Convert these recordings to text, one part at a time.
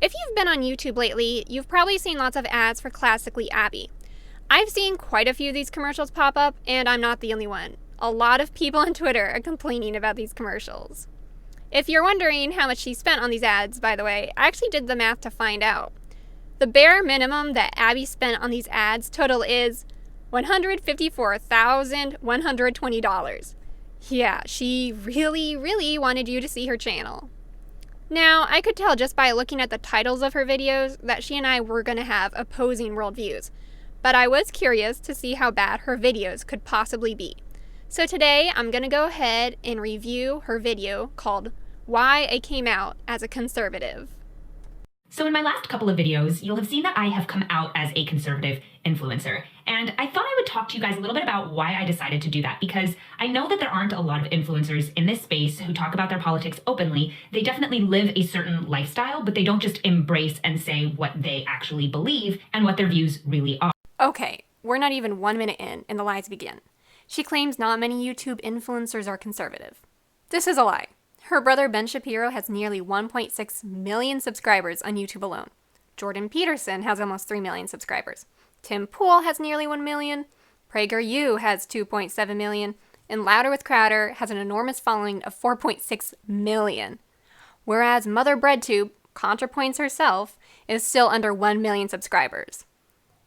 If you've been on YouTube lately, you've probably seen lots of ads for Classically Abby. I've seen quite a few of these commercials pop up, and I'm not the only one. A lot of people on Twitter are complaining about these commercials. If you're wondering how much she spent on these ads, by the way, I actually did the math to find out. The bare minimum that Abby spent on these ads total is $154,120. Yeah, she really wanted you to see her channel. Now, I could tell just by looking at the titles of her videos that she and I were going to have opposing worldviews, but I was curious to see how bad her videos could possibly be. So today, I'm going to go ahead and review her video called Why I Came Out as a Conservative. So in my last couple of videos, you'll have seen that I have come out as a conservative influencer. And I thought I would talk to you guys a little bit about why I decided to do that, because I know that there aren't a lot of influencers in this space who talk about their politics openly. They definitely live a certain lifestyle, but they don't just embrace and say what they actually believe and what their views really are. Okay, we're not even 1 minute in, and the lies begin. She claims not many YouTube influencers are conservative. This is a lie. Her brother Ben Shapiro has nearly 1.6 million subscribers on YouTube alone. Jordan Peterson has almost 3 million subscribers. Tim Pool has nearly 1 million. PragerU has 2.7 million. And Louder with Crowder has an enormous following of 4.6 million. Whereas Mother Breadtube, ContraPoints herself, is still under 1 million subscribers.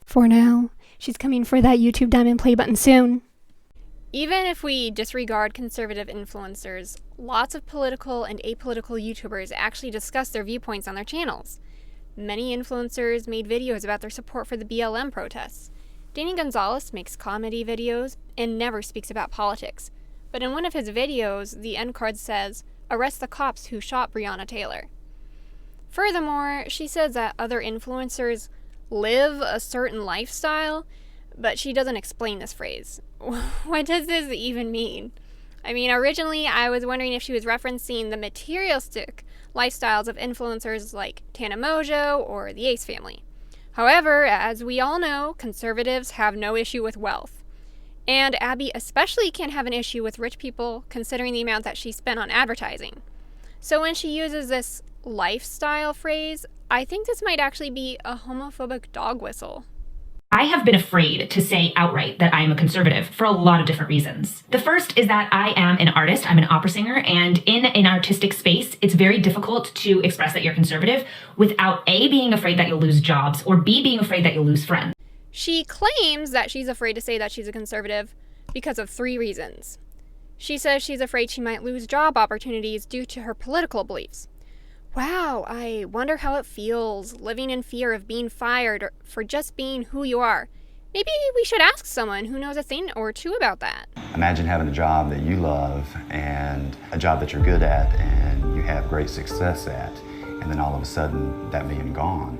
For now, she's coming for that YouTube Diamond Play button soon. Even if we disregard conservative influencers, lots of political and apolitical YouTubers actually discuss their viewpoints on their channels. Many influencers made videos about their support for the BLM protests. Danny Gonzalez makes comedy videos and never speaks about politics. But in one of his videos, the end card says, "Arrest the cops who shot Breonna Taylor." Furthermore, she says that other influencers live a certain lifestyle, but she doesn't explain this phrase. What does this even mean? I mean, originally I was wondering if she was referencing the materialistic lifestyles of influencers like Tana Mojo or the Ace family. However, as we all know, conservatives have no issue with wealth. And Abby especially can't have an issue with rich people considering the amount that she spent on advertising. So when she uses this lifestyle phrase, I think this might actually be a homophobic dog whistle. I have been afraid to say outright that I am a conservative for a lot of different reasons. The first is that I am an artist, I'm an opera singer, and in an artistic space, it's very difficult to express that you're conservative without A, being afraid that you'll lose jobs, or B, being afraid that you'll lose friends. She claims that she's afraid to say that she's a conservative because of 3 reasons. She says she's afraid she might lose job opportunities due to her political beliefs. Wow, I wonder how it feels living in fear of being fired for just being who you are. Maybe we should ask someone who knows a thing or two about that. Imagine having a job that you love and a job that you're good at and you have great success at, and then all of a sudden that being gone.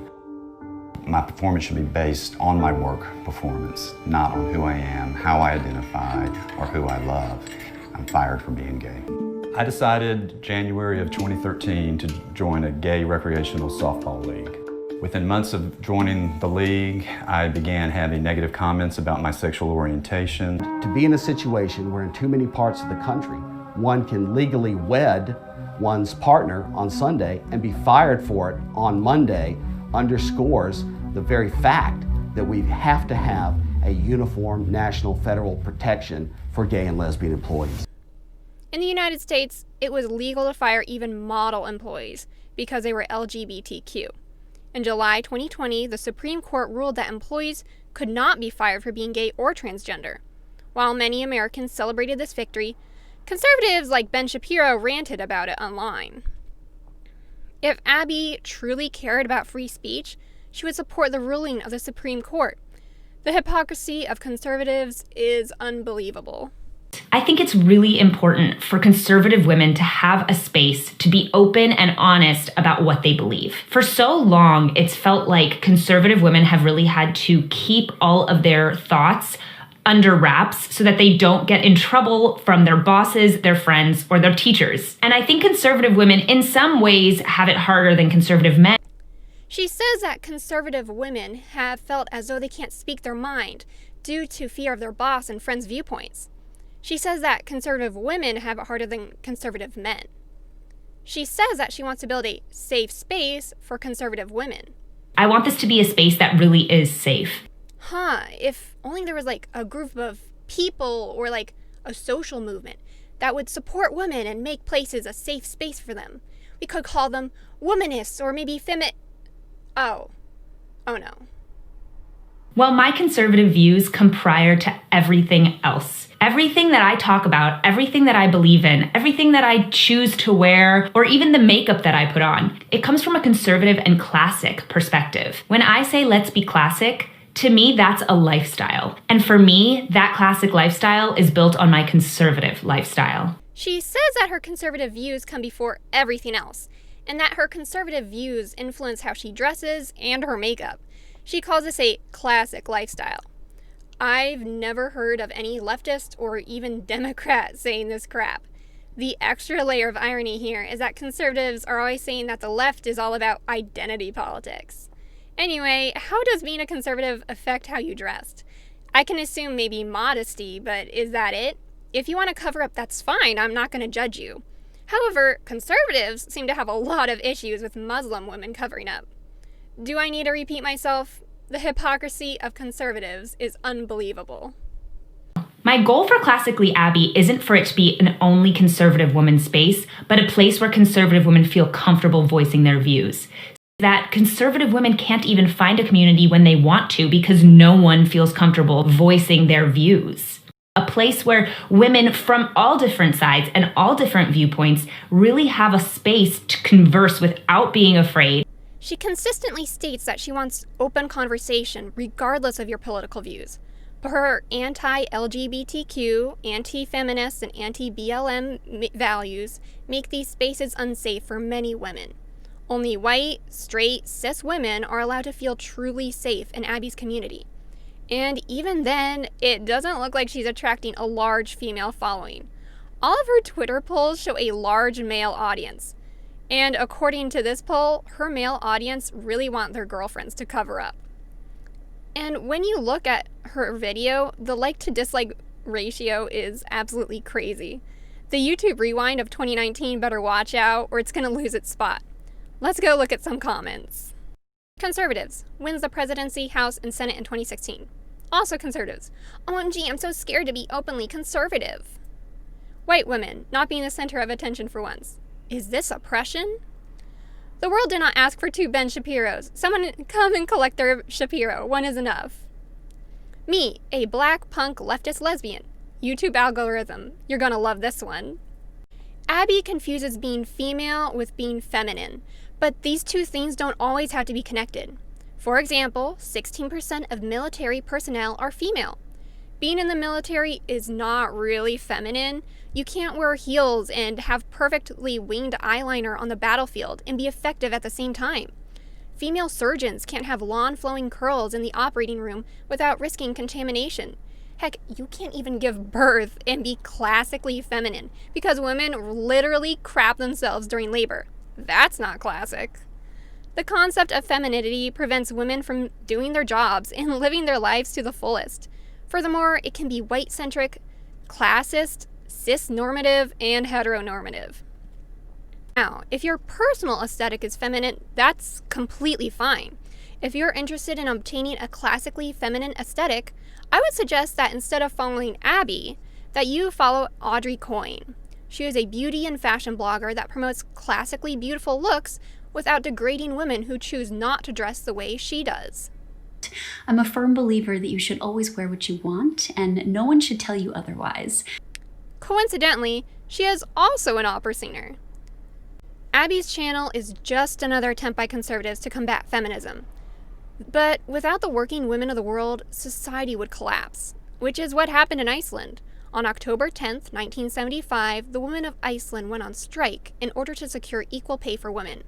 My performance should be based on my work performance, not on who I am, how I identify, or who I love. I'm fired for being gay. I decided January of 2013 to join a gay recreational softball league. Within months of joining the league, I began having negative comments about my sexual orientation. To be in a situation where in too many parts of the country, one can legally wed one's partner on Sunday and be fired for it on Monday underscores the very fact that we have to have a uniform national federal protection for gay and lesbian employees. In the United States, it was legal to fire even model employees because they were LGBTQ. In July 2020, the Supreme Court ruled that employees could not be fired for being gay or transgender. While many Americans celebrated this victory, conservatives like Ben Shapiro ranted about it online. If Abby truly cared about free speech, she would support the ruling of the Supreme Court. The hypocrisy of conservatives is unbelievable. I think it's really important for conservative women to have a space to be open and honest about what they believe. For so long, it's felt like conservative women have really had to keep all of their thoughts under wraps so that they don't get in trouble from their bosses, their friends, or their teachers. And I think conservative women in some ways have it harder than conservative men. She says that conservative women have felt as though they can't speak their mind due to fear of their boss and friends' viewpoints. She says that conservative women have it harder than conservative men. She says that she wants to build a safe space for conservative women. I want this to be a space that really is safe. If only there was like a group of people or like a social movement that would support women and make places a safe space for them. We could call them womanists or maybe Oh no. Well, my conservative views come prior to everything else. Everything that I talk about, everything that I believe in, everything that I choose to wear, or even the makeup that I put on, it comes from a conservative and classic perspective. When I say let's be classic, to me, that's a lifestyle. And for me, that classic lifestyle is built on my conservative lifestyle. She says that her conservative views come before everything else, and that her conservative views influence how she dresses and her makeup. She calls this a classic lifestyle. I've never heard of any leftist or even Democrat saying this crap. The extra layer of irony here is that conservatives are always saying that the left is all about identity politics. Anyway, how does being a conservative affect how you dressed? I can assume maybe modesty, but is that it? If you want to cover up, that's fine. I'm not going to judge you. However, conservatives seem to have a lot of issues with Muslim women covering up. Do I need to repeat myself? The hypocrisy of conservatives is unbelievable. My goal for Classically Abby isn't for it to be an only conservative woman space, but a place where conservative women feel comfortable voicing their views. That conservative women can't even find a community when they want to because no one feels comfortable voicing their views. A place where women from all different sides and all different viewpoints really have a space to converse without being afraid. She consistently states that she wants open conversation regardless of your political views. But her anti-LGBTQ, anti-feminist, and anti-BLM values make these spaces unsafe for many women. Only white, straight, cis women are allowed to feel truly safe in Abby's community. And even then, it doesn't look like she's attracting a large female following. All of her Twitter polls show a large male audience. And according to this poll, her male audience really want their girlfriends to cover up. And when you look at her video, the like to dislike ratio is absolutely crazy. The YouTube rewind of 2019 better watch out or it's going to lose its spot. Let's go look at some comments. Conservatives wins the presidency, House, and Senate in 2016. Also conservatives. OMG, I'm so scared to be openly conservative. White women not being the center of attention for once. Is this oppression? The world did not ask for 2 Ben Shapiros. Someone come and collect their Shapiro. One is enough. Me, a black punk leftist lesbian. YouTube algorithm. You're gonna love this one. Abby confuses being female with being feminine, but these two things don't always have to be connected. For example, 16% of military personnel are female. Being in the military is not really feminine. You can't wear heels and have perfectly winged eyeliner on the battlefield and be effective at the same time. Female surgeons can't have long flowing curls in the operating room without risking contamination. Heck, you can't even give birth and be classically feminine because women literally crap themselves during labor. That's not classic. The concept of femininity prevents women from doing their jobs and living their lives to the fullest. Furthermore, it can be white-centric, classist, cis-normative, and heteronormative. Now, if your personal aesthetic is feminine, that's completely fine. If you're interested in obtaining a classically feminine aesthetic, I would suggest that instead of following Abby, that you follow Audrey Coyne. She is a beauty and fashion blogger that promotes classically beautiful looks without degrading women who choose not to dress the way she does. I'm a firm believer that you should always wear what you want, and no one should tell you otherwise. Coincidentally, she is also an opera singer. Abby's channel is just another attempt by conservatives to combat feminism. But without the working women of the world, society would collapse, which is what happened in Iceland. On October 10th, 1975, the women of Iceland went on strike in order to secure equal pay for women.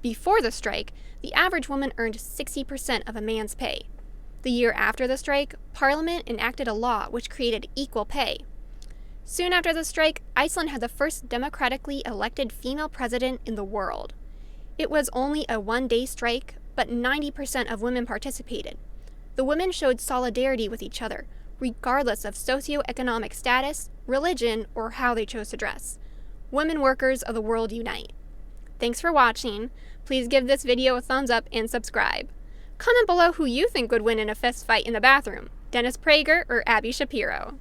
Before the strike, the average woman earned 60% of a man's pay. The year after the strike, Parliament enacted a law which created equal pay. Soon after the strike, Iceland had the first democratically elected female president in the world. It was only a one-day strike, but 90% of women participated. The women showed solidarity with each other, regardless of socioeconomic status, religion, or how they chose to dress. Women workers of the world unite. Thanks for watching. Please give this video a thumbs up and subscribe. Comment below who you think would win in a fist fight in the bathroom, Dennis Prager or Abby Shapiro.